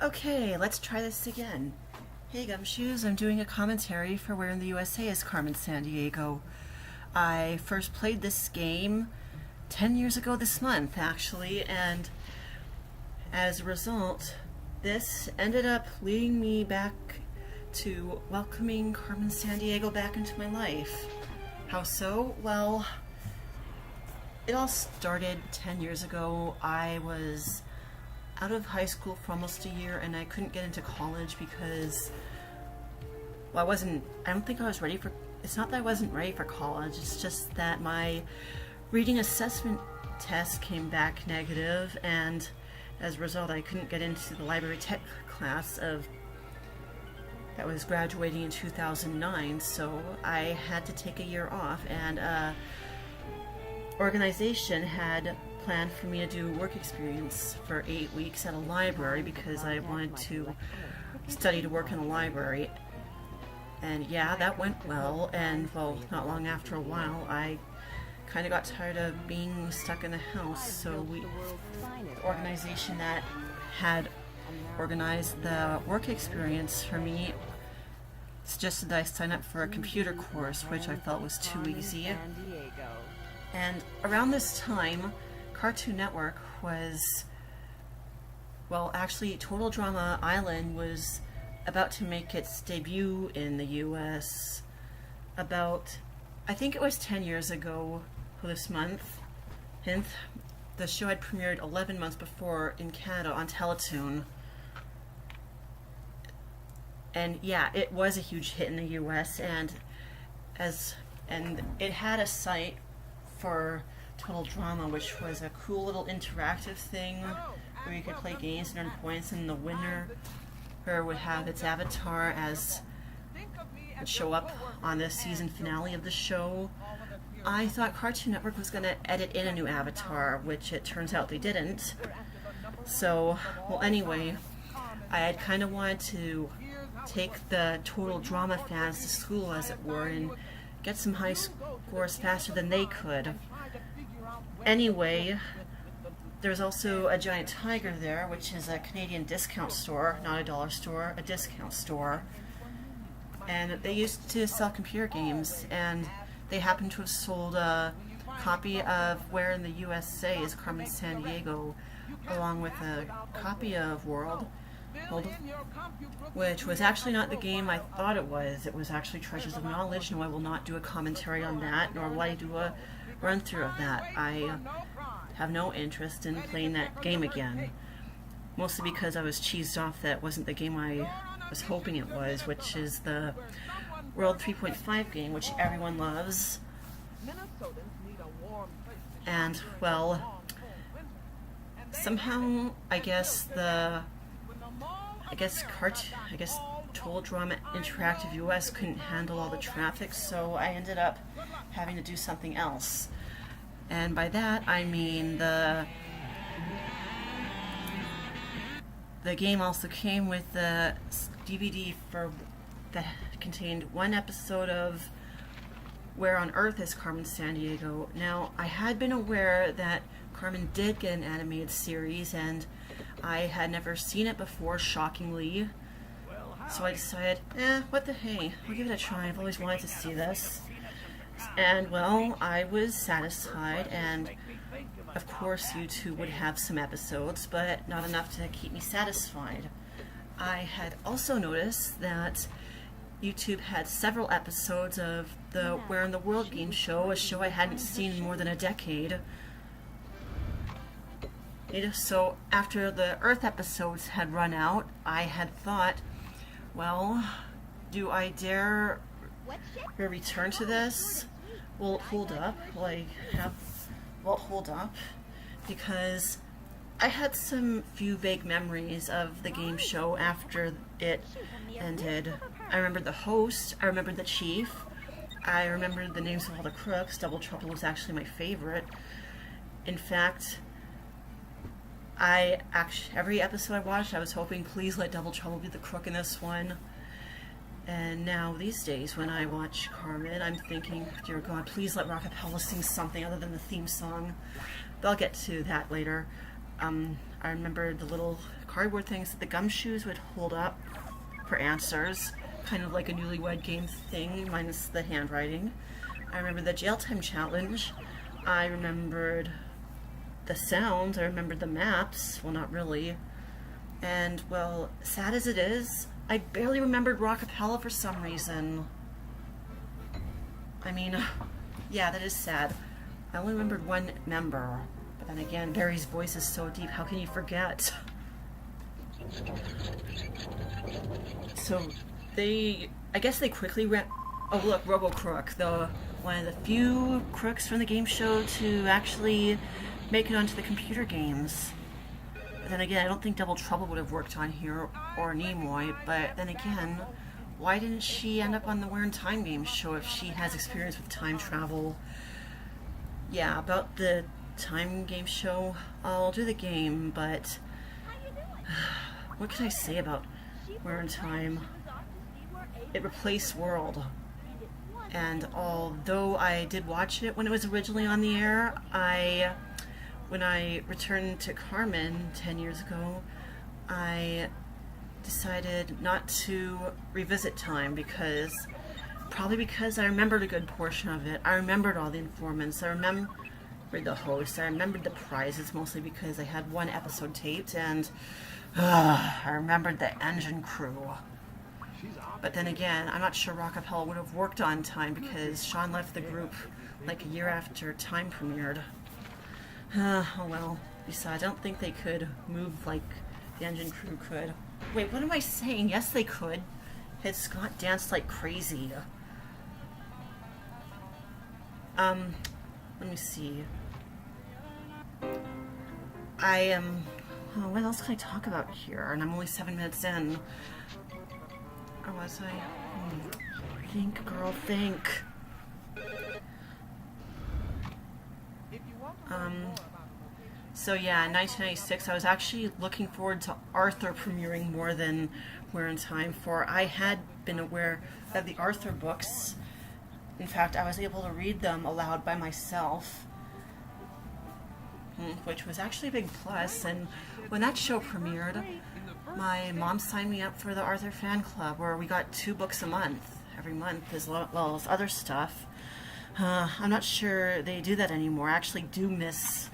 Okay, let's try this again. Hey Gumshoes, I'm doing a commentary for Where in the USA is Carmen San Diego. I first played this game 10 years ago this month, actually, and as a result, this ended up leading me back to welcoming Carmen San Diego back into my life. How so? Well, it all started 10 years ago. I was out of high school for almost a year and I couldn't get into college because, well, I don't think I was ready for, it's not that I wasn't ready for college, it's just that my reading assessment test came back negative, and as a result I couldn't get into the library tech class that was graduating in 2009, so I had to take a year off, and organization had planned for me to do work experience for 8 weeks at a library because I wanted to study to work in a library. And yeah, that went well, and well, not long after a while I kind of got tired of being stuck in the house, so the organization that had organized the work experience for me suggested that I sign up for a computer course, which I felt was too easy. And around this time, Cartoon Network was, well, actually Total Drama Island was about to make its debut in the US about, I think it was 10 years ago this month. Hence, the show had premiered 11 months before in Canada on Teletoon. And yeah, it was a huge hit in the US, and it had a site for Total Drama, which was a cool little interactive thing where you could play games and earn points, and the winner would have its avatar would show up on the season finale of the show. I thought Cartoon Network was going to edit in a new avatar, which it turns out they didn't. So, well, anyway, I had kind of wanted to take the Total Drama fans to school, as it were, and get some high scores faster than they could. Anyway, there's also a giant tiger there, which is a Canadian discount store, not a dollar store, a discount store. And they used to sell computer games, and they happened to have sold a copy of Where in the USA is Carmen San Diego, along with a copy of World, which was actually not the game I thought it was. It was actually Treasures of Knowledge. No, I will not do a commentary on that, nor will I do a run-through of that. I have no interest in playing that game again, mostly because I was cheesed off that wasn't the game I was hoping it was, which is the World 3.5 game, which everyone loves. And, well, somehow I guess Total Drama Interactive US couldn't handle all the traffic, so I ended up having to do something else. And by that I mean the game also came with the DVD that contained one episode of Where on Earth is Carmen San Diego. Now, I had been aware that Carmen did get an animated series, and I had never seen it before, shockingly. So I decided, what the hey, I'll give it a try. I've always wanted to see this. And, well, I was satisfied, and of course YouTube would have some episodes, but not enough to keep me satisfied. I had also noticed that YouTube had several episodes of the Where in the World game show, a show I hadn't seen in more than a decade. So after the Earth episodes had run out, I had thought, well, do I dare return to this? Will it hold up? Will it hold up? Because I had some few vague memories of the game show after it ended. I remembered the host, I remembered the chief, I remembered the names of all the crooks. Double Trouble was actually my favorite. In fact, every episode I watched, I was hoping, please let Double Trouble be the crook in this one. And now, these days, when I watch Carmen, I'm thinking, dear God, please let Rockapella sing something other than the theme song. But I'll get to that later. I remember the little cardboard things that the gumshoes would hold up for answers, kind of like a Newlywed Game thing, minus the handwriting. I remember the jail time challenge. I remembered the sounds. I remembered the maps. Well, not really. And, well, sad as it is, I barely remembered Rockapella for some reason. I mean, yeah, that is sad. I only remembered one member. But then again, Barry's voice is so deep, how can you forget? So, I guess they quickly oh look, Robo-Crook, one of the few crooks from the game show to actually make it onto the computer games. But then again, I don't think Double Trouble would have worked on here, or Nimoy, but then again, why didn't she end up on the Where in Time game show if she has experience with time travel? Yeah, about the time game show, I'll do the game, but what can I say about Where in Time? It replaced World, and although I did watch it when it was originally on the air, when I returned to Carmen 10 years ago, I decided not to revisit Time probably because I remembered a good portion of it. I remembered all the informants, I remembered the host, I remembered the prizes, mostly because I had one episode taped, and I remembered the engine crew. But then again, I'm not sure Rockapella would have worked on Time because Sean left the group like a year after Time premiered. Oh well. Besides, I don't think they could move like the engine crew could. Wait, what am I saying? Yes, they could. Had Scott danced like crazy. Let me see. What else can I talk about here? And I'm only 7 minutes in. Or was I? Think, girl, think. So yeah, in 1996, I was actually looking forward to Arthur premiering more than Where in Time, for I had been aware of the Arthur books. In fact, I was able to read them aloud by myself, which was actually a big plus. And when that show premiered, my mom signed me up for the Arthur fan club, where we got 2 books a month, every month, as well as other stuff. I'm not sure they do that anymore. I actually do miss,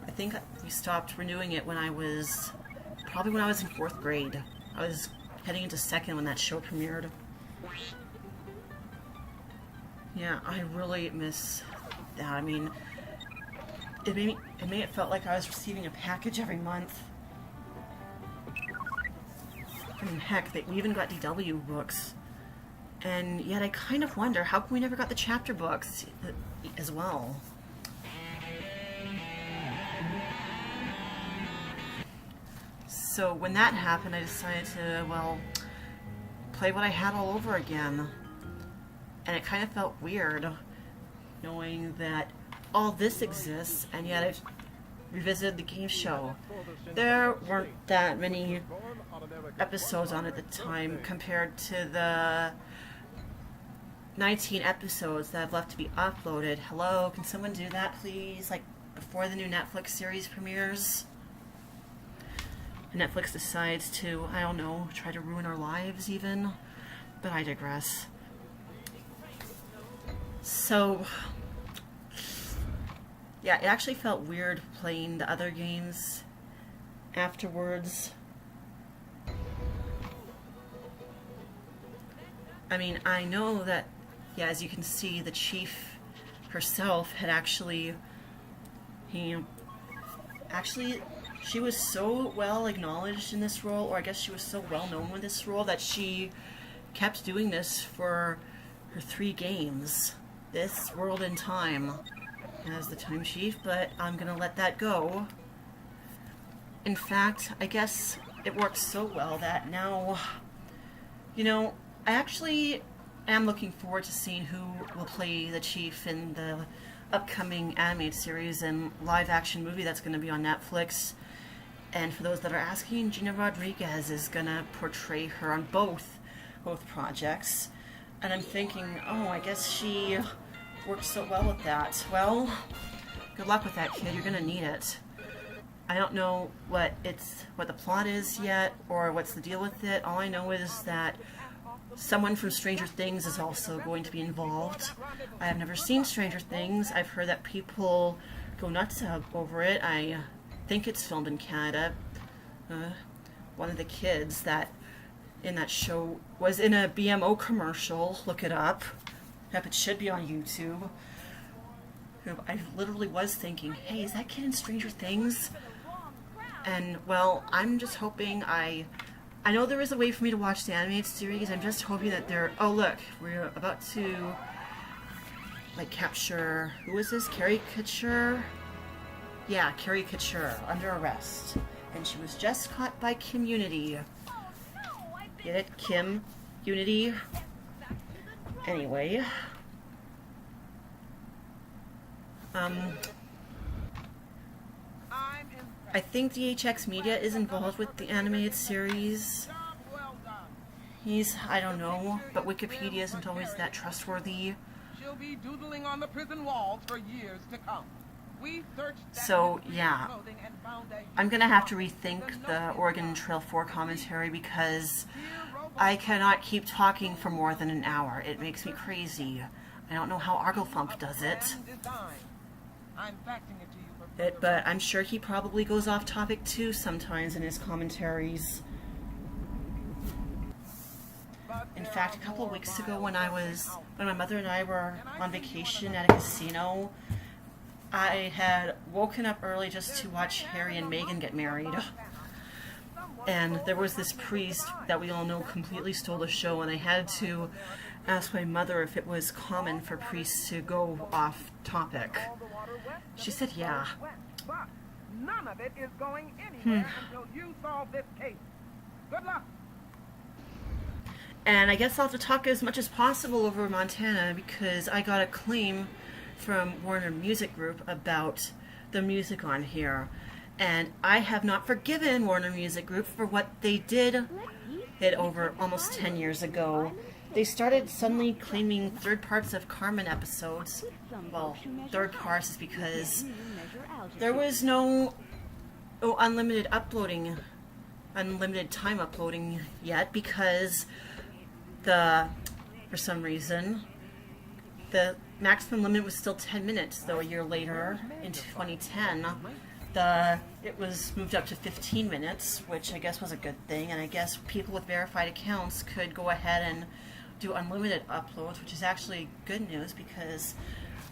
I think we stopped renewing it probably when I was in 4th grade. I was heading into 2nd when that show premiered. Yeah, I really miss that. I mean, it made it felt like I was receiving a package every month. I mean, heck, we even got DW books. And yet I kind of wonder, how come we never got the chapter books as well? So when that happened, I decided to, well, play what I had all over again. And it kind of felt weird, knowing that all this exists, and yet I've revisited the game show. There weren't that many episodes on at the time compared to the 19 episodes that have left to be uploaded. Hello, can someone do that, please? Like, before the new Netflix series premieres? Netflix decides to, I don't know, try to ruin our lives even. But I digress. So, yeah, it actually felt weird playing the other games afterwards. I mean, I know that, yeah, as you can see, the chief herself had actually, she was so well acknowledged in this role, or I guess she was so well known with this role, that she kept doing this for her 3 games. This, World in Time, as the Time Chief, but I'm gonna let that go. In fact, I guess it worked so well that now, I actually am looking forward to seeing who will play the Chief in the upcoming animated series and live-action movie that's going to be on Netflix. And for those that are asking, Gina Rodriguez is going to portray her on both projects. And I'm thinking, oh, I guess she worked so well with that. Well, good luck with that, kid. You're going to need it. I don't know what the plot is yet, or what's the deal with it. All I know is that someone from Stranger Things is also going to be involved. I have never seen Stranger Things. I've heard that people go nuts over it. I think it's filmed in Canada. One of the kids that in that show was in a BMO commercial. Look it up. Yep, it should be on YouTube. I literally was thinking, hey, is that kid in Stranger Things? And, well, I'm just hoping I know there is a way for me to watch the animated series. I'm just hoping that oh, look, we're about to, like, capture, who is this? Caricature? Yeah, Caricature, under arrest. And she was just caught by Community. Get it? Kim? Unity? Anyway. I think DHX Media is involved with the animated series. I don't know, but Wikipedia isn't always that trustworthy. She'll be doodling on the prison walls for years to come. So, yeah, I'm gonna have to rethink the Oregon Trail 4 commentary because I cannot keep talking for more than an hour. It makes me crazy. I don't know how Arglethump does it. But I'm sure he probably goes off topic too sometimes in his commentaries. In fact, a couple of weeks ago when my mother and I were on vacation at a casino, I had woken up early just to watch Harry and Meghan get married. And there was this priest that we all know completely stole the show, and I had to ask my mother if it was common for priests to go off topic. She said, yeah. But none of it is going anywhere until you solve this case. Good luck. And I guess I'll have to talk as much as possible over Montana because I got a claim from Warner Music Group about the music on here. And I have not forgiven Warner Music Group for what they did over almost 10 years ago. They started suddenly claiming third parts of Carmen episodes. Well, third parts is because there was no unlimited time uploading yet because for some reason, the maximum limit was still 10 minutes, though a year later, in 2010, it was moved up to 15 minutes, which I guess was a good thing, and I guess people with verified accounts could go ahead and do unlimited uploads, which is actually good news because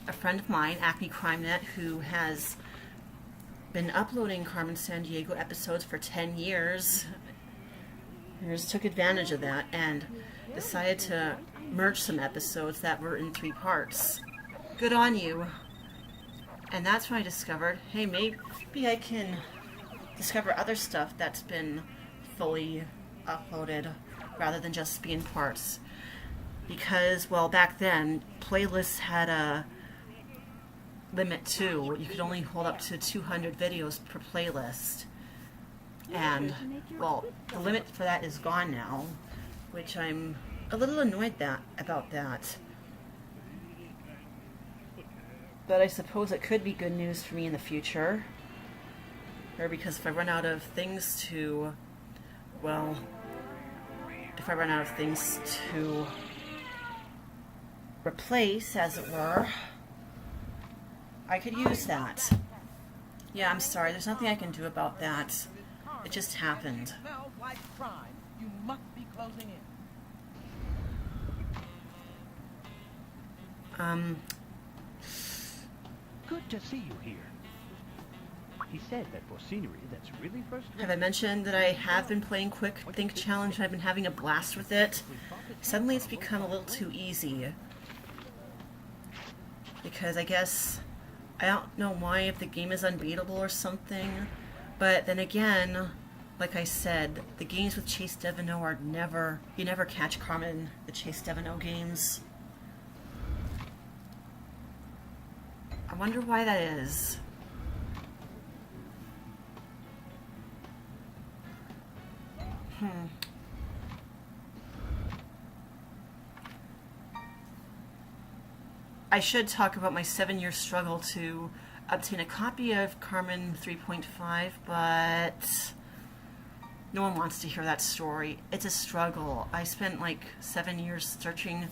a friend of mine, ACME CrimeNet, who has been uploading Carmen Sandiego episodes for 10 years, took advantage of that and decided to merge some episodes that were in 3 parts. Good on you. And that's when I discovered, hey, maybe I can discover other stuff that's been fully uploaded rather than just be in parts. Because, well, back then, playlists had a limit too. You could only hold up to 200 videos per playlist. And, well, the limit for that is gone now, which I'm a little annoyed about that. But I suppose it could be good news for me in the future. Or because if I run out of things to replace, as it were, I could use that. Yeah, I'm sorry, there's nothing I can do about that. It just happened. Smells like crime. You must be closing in. Good to see you here. He said that for scenery that's really first rate. Have I mentioned that I have been playing Quick Think Challenge and I've been having a blast with it? Suddenly it's become a little too easy. Because I guess, I don't know why, if the game is unbeatable or something, but then again, like I said, the games with Chase Deveneaux are you never catch Carmen the Chase Deveneaux games. I wonder why that is. I should talk about my 7-year struggle to obtain a copy of Carmen 3.5, but no one wants to hear that story. It's a struggle. I spent like 7 years searching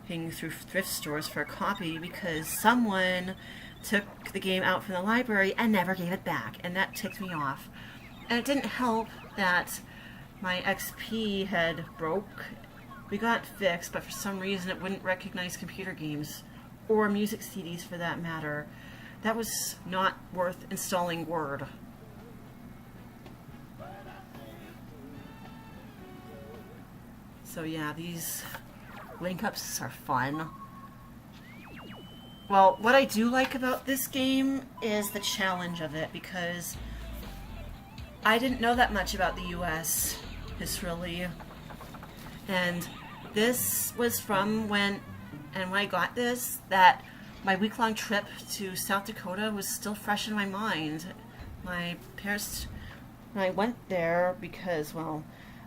through thrift stores for a copy because someone took the game out from the library and never gave it back, and that ticked me off. And it didn't help that my XP had broke. We got fixed, but for some reason it wouldn't recognize computer games, or music CDs for that matter. That was not worth installing Word. So yeah, these link-ups are fun. Well, what I do like about this game is the challenge of it, because I didn't know that much about the US history. And this was from when I got this, that my week-long trip to South Dakota was still fresh in my mind. My parents, when I went there, because, well,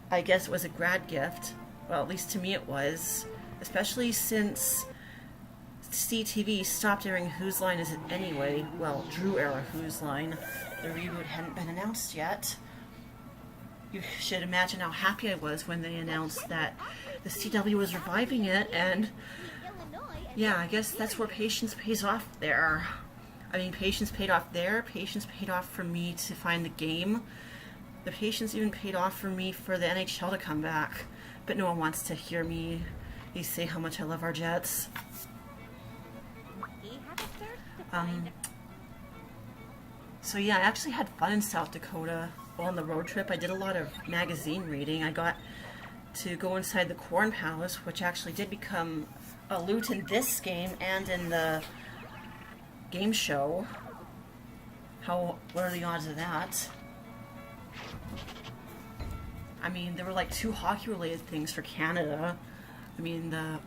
I guess it was a grad gift. Well, at least to me it was. Especially since CTV stopped airing Whose Line Is It Anyway? Well, Drew era Whose Line. The reboot hadn't been announced yet. You should imagine how happy I was when they announced that the CW was reviving it, and yeah, I guess that's where patience pays off there. I mean, patience paid off there, patience paid off for me to find the game. The patience even paid off for me for the NHL to come back, but no one wants to hear me say how much I love our Jets. So yeah, I actually had fun in South Dakota. On the road trip, I did a lot of magazine reading. I got to go inside the Corn Palace, which actually did become a loot in this game and in the game show. What are the odds of that? I mean, there were like 2 hockey-related things for Canada. I mean, the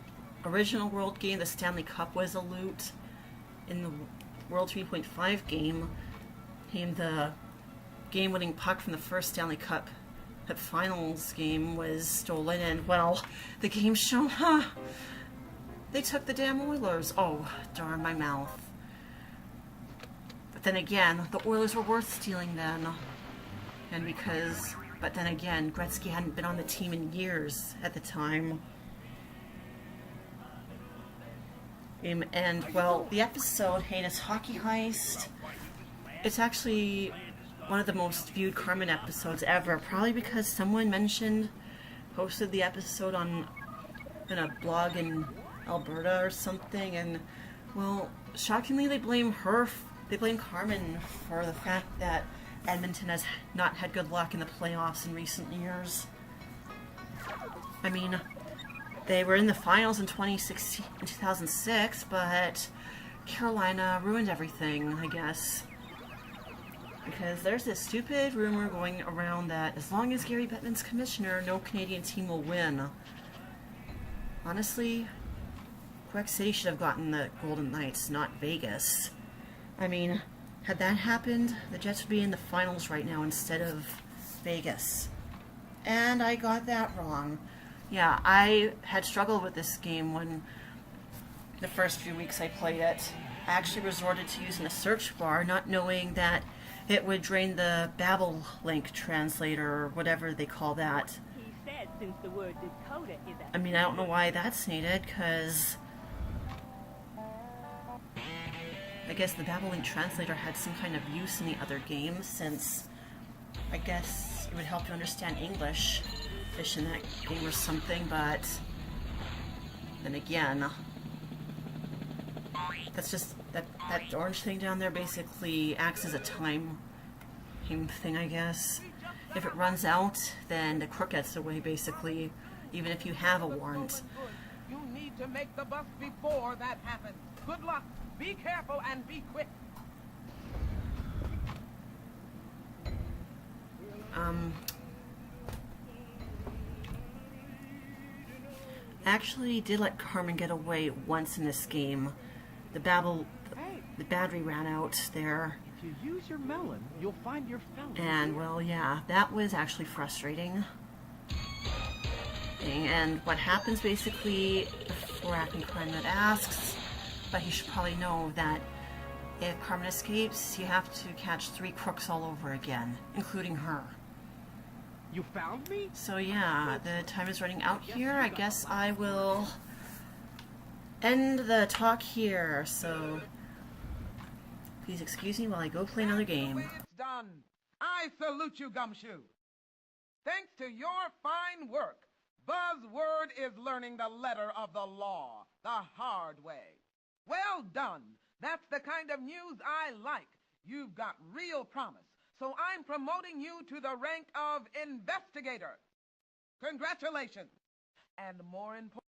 original World game, the Stanley Cup, was a loot. In the World 3.5 game, the game-winning puck from the first Stanley Cup Finals game was stolen, and, well, the game show, they took the damn Oilers. Oh, darn my mouth. But then again, the Oilers were worth stealing then. But then again, Gretzky hadn't been on the team in years at the time. And, well, the episode, Heinous Hockey Heist, it's actually one of the most viewed Carmen episodes ever, probably because someone posted the episode in a blog in Alberta or something, and, well, shockingly they blame Carmen for the fact that Edmonton has not had good luck in the playoffs in recent years. I mean, they were in the finals in 2006, but Carolina ruined everything, I guess. Because there's this stupid rumor going around that as long as Gary Bettman's commissioner, no Canadian team will win. Honestly, Quebec City should have gotten the Golden Knights, not Vegas. I mean, had that happened, the Jets would be in the finals right now instead of Vegas. And I got that wrong. Yeah, I had struggled with this game when the first few weeks I played it. I actually resorted to using a search bar, not knowing that it would drain the Babel link translator, or whatever they call that. He said since the word Dakota is I mean, I don't know why that's needed, because I guess the Babel link translator had some kind of use in the other games, since I guess it would help you understand English in that game or something, but then again, that's just that orange thing down there basically acts as a time thing, I guess. If it runs out, then the crook gets away, basically, even if you have a warrant. You need to make the bus before that happens. Good luck. Be careful and be quick. Actually did let Carmen get away once in this game. The battery ran out there. If you use your melon, you'll find your felon. And, well, yeah, that was actually frustrating. And what happens, basically, before acting crime that asks, but he should probably know that if Carmen escapes, you have to catch 3 crooks all over again, including her. You found me? So yeah, the time is running out here. I guess I will end the talk here, so please excuse me while I go play another That's the game. way it's done. I salute you, Gumshoe. Thanks to your fine work, Buzzword is learning the letter of the law the hard way. Well done. That's the kind of news I like. You've got real promise. So I'm promoting you to the rank of investigator. Congratulations. And more important,